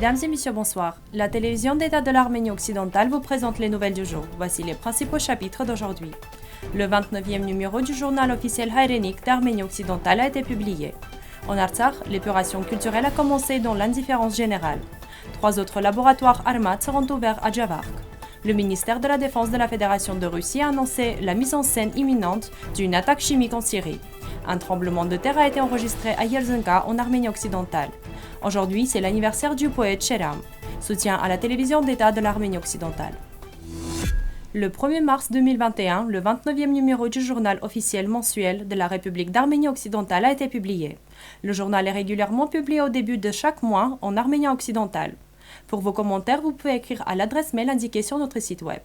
Mesdames et messieurs, bonsoir. La télévision d'État de l'Arménie occidentale vous présente les nouvelles du jour. Voici les principaux chapitres d'aujourd'hui. Le 29e numéro du journal officiel hayrénique d'Arménie occidentale a été publié. En Artsakh, l'épuration culturelle a commencé dans l'indifférence générale. 3 autres laboratoires Armat seront ouverts à Javark. Le ministère de la Défense de la Fédération de Russie a annoncé la mise en scène imminente d'une attaque chimique en Syrie. Un tremblement de terre a été enregistré à Yerzenka, en Arménie occidentale. Aujourd'hui, c'est l'anniversaire du poète Sheram. Soutien à la télévision d'État de l'Arménie occidentale. Le 1er mars 2021, le 29e numéro du journal officiel mensuel de la République d'Arménie occidentale a été publié. Le journal est régulièrement publié au début de chaque mois en arménien occidental. Pour vos commentaires, vous pouvez écrire à l'adresse mail indiquée sur notre site web.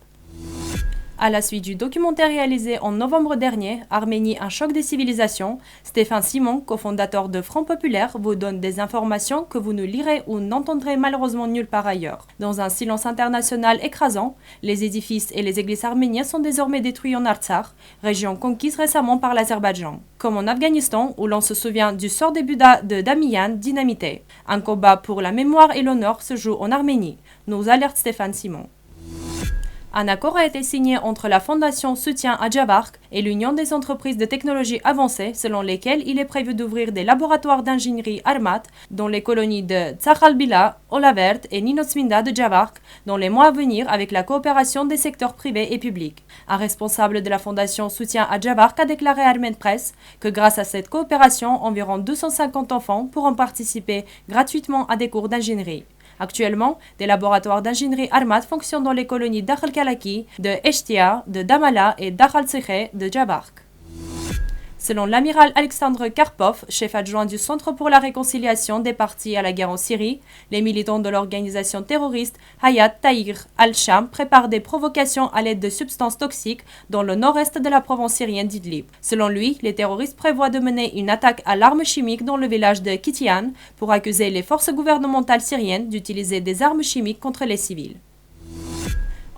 À la suite du documentaire réalisé en novembre dernier, Arménie, un choc des civilisations, Stéphane Simon, cofondateur de Front Populaire, vous donne des informations que vous ne lirez ou n'entendrez malheureusement nulle part ailleurs. Dans un silence international écrasant, les édifices et les églises arméniennes sont désormais détruits en Artsakh, région conquise récemment par l'Azerbaïdjan. Comme en Afghanistan, où l'on se souvient du sort des Buddhas de Damiyan dynamité. Un combat pour la mémoire et l'honneur se joue en Arménie, nous alerte Stéphane Simon. Un accord a été signé entre la Fondation Soutien à Javark et l'Union des entreprises de technologie avancée selon lesquelles il est prévu d'ouvrir des laboratoires d'ingénierie Armat dans les colonies de Tsakhalbila, Olavert et Ninotsminda de Javark dans les mois à venir avec la coopération des secteurs privés et publics. Un responsable de la Fondation Soutien à Javark a déclaré à Armen Press que grâce à cette coopération, environ 250 enfants pourront participer gratuitement à des cours d'ingénierie. Actuellement, des laboratoires d'ingénierie Armat fonctionnent dans les colonies d'Akhal Kalaki, de Eshtia, de Damala et d'Akhal Tsikhe de Jabark. Selon l'amiral Alexandre Karpov, chef adjoint du Centre pour la réconciliation des partis à la guerre en Syrie, les militants de l'organisation terroriste Hayat Tahrir al-Sham préparent des provocations à l'aide de substances toxiques dans le nord-est de la province syrienne d'Idlib. Selon lui, les terroristes prévoient de mener une attaque à l'arme chimique dans le village de Kitian pour accuser les forces gouvernementales syriennes d'utiliser des armes chimiques contre les civils.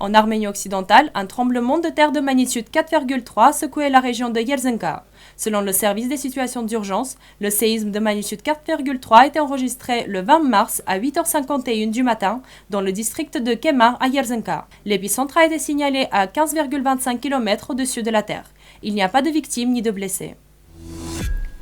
En Arménie occidentale, un tremblement de terre de magnitude 4,3 secouait la région de Yerzenka. Selon le service des situations d'urgence, le séisme de magnitude 4,3 a été enregistré le 20 mars à 8h51 du matin dans le district de Kemar à Yerzenka. L'épicentre a été signalé à 15,25 km au-dessus de la terre. Il n'y a pas de victimes ni de blessés.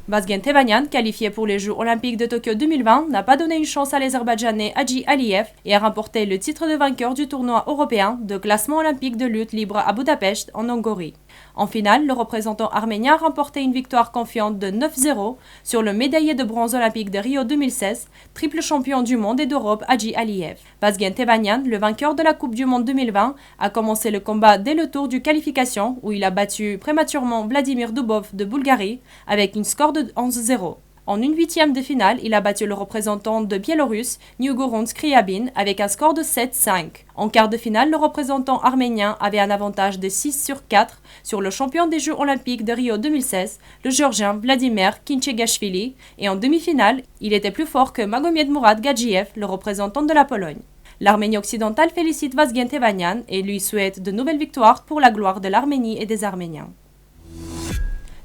Vazgen Tevanyan, qualifié pour les Jeux Olympiques de Tokyo 2020, n'a pas donné une chance à l'Azerbaïdjanais Hadji Aliyev et a remporté le titre de vainqueur du tournoi européen de classement olympique de lutte libre à Budapest, en Hongrorie. En finale, le représentant arménien a remporté une victoire confiante de 9-0 sur le médaillé de bronze olympique de Rio 2016, triple champion du monde et d'Europe Hadji Aliyev. Vazgen Tevanyan, le vainqueur de la Coupe du Monde 2020, a commencé le combat dès le tour du qualification où il a battu prématurément Vladimir Dubov de Bulgarie avec une score de 11-0. En une huitième de finale, il a battu le représentant de Biélorusse, Niugorod Skryabin, avec un score de 7-5. En quart de finale, le représentant arménien avait un avantage de 6/4 sur le champion des Jeux Olympiques de Rio 2016, le Géorgien Vladimir Kinchegashvili, et en demi-finale, il était plus fort que Magomed Murad Gadjiev, le représentant de la Pologne. L'Arménie occidentale félicite Vazgen Tevanyan et lui souhaite de nouvelles victoires pour la gloire de l'Arménie et des Arméniens.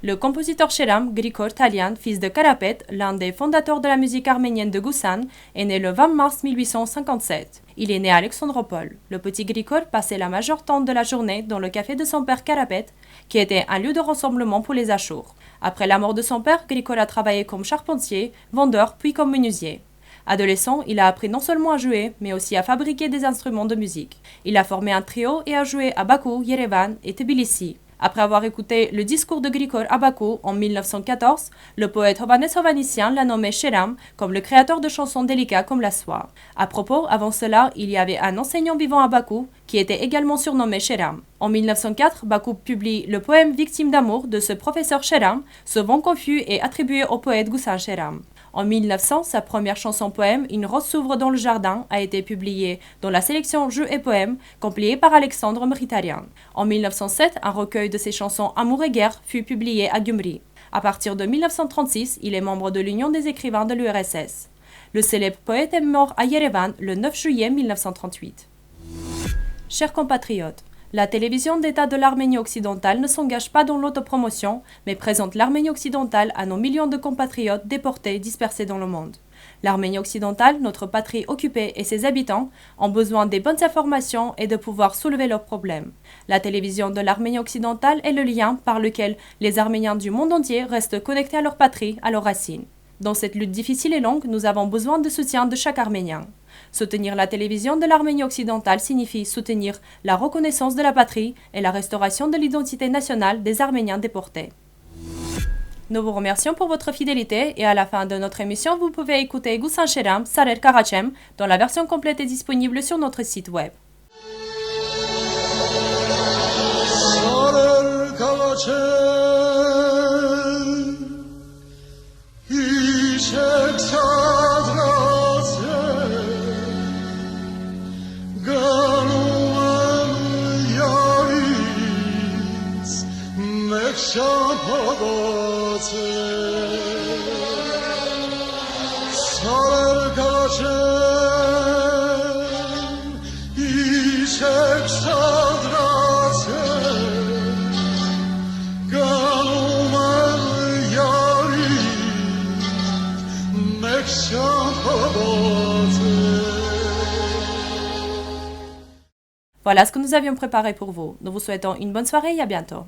Le compositeur Sheram Grigor Talian, fils de Karapet, l'un des fondateurs de la musique arménienne de Goussan, est né le 20 mars 1857. Il est né à Alexandropol. Le petit Grigor passait la majeure temps de la journée dans le café de son père Karapet, qui était un lieu de rassemblement pour les Achours. Après la mort de son père, Grigor a travaillé comme charpentier, vendeur puis comme menuisier. Adolescent, il a appris non seulement à jouer, mais aussi à fabriquer des instruments de musique. Il a formé un trio et a joué à Bakou, Yerevan et Tbilissi. Après avoir écouté le discours de Grigor à Bakou en 1914, le poète Hovhannes Hovhannissian l'a nommé Sheram comme le créateur de chansons délicates comme la soie. À propos, avant cela, il y avait un enseignant vivant à Bakou qui était également surnommé Sheram. En 1904, Bakou publie le poème Victime d'amour de ce professeur Sheram, souvent confus et attribué au poète Goussan Sheram. En 1900, sa première chanson-poème, Une rose s'ouvre dans le jardin, a été publiée dans la sélection Jeux et poèmes, compilée par Alexandre Mkhitaryan. En 1907, un recueil de ses chansons Amour et guerre fut publié à Gyumri. À partir de 1936, il est membre de l'Union des écrivains de l'URSS. Le célèbre poète est mort à Yerevan le 9 juillet 1938. Chers compatriotes, la télévision d'État de l'Arménie occidentale ne s'engage pas dans l'autopromotion, mais présente l'Arménie occidentale à nos millions de compatriotes déportés dispersés dans le monde. L'Arménie occidentale, notre patrie occupée et ses habitants ont besoin des bonnes informations et de pouvoir soulever leurs problèmes. La télévision de l'Arménie occidentale est le lien par lequel les Arméniens du monde entier restent connectés à leur patrie, à leurs racines. Dans cette lutte difficile et longue, nous avons besoin de soutien de chaque Arménien. Soutenir la télévision de l'Arménie occidentale signifie soutenir la reconnaissance de la patrie et la restauration de l'identité nationale des Arméniens déportés. Nous vous remercions pour votre fidélité et à la fin de notre émission, vous pouvez écouter Gusan Sheram, Sarer Karachem, dont la version complète est disponible sur notre site web. Voilà ce que nous avions préparé pour vous. Nous vous souhaitons une bonne soirée et à bientôt.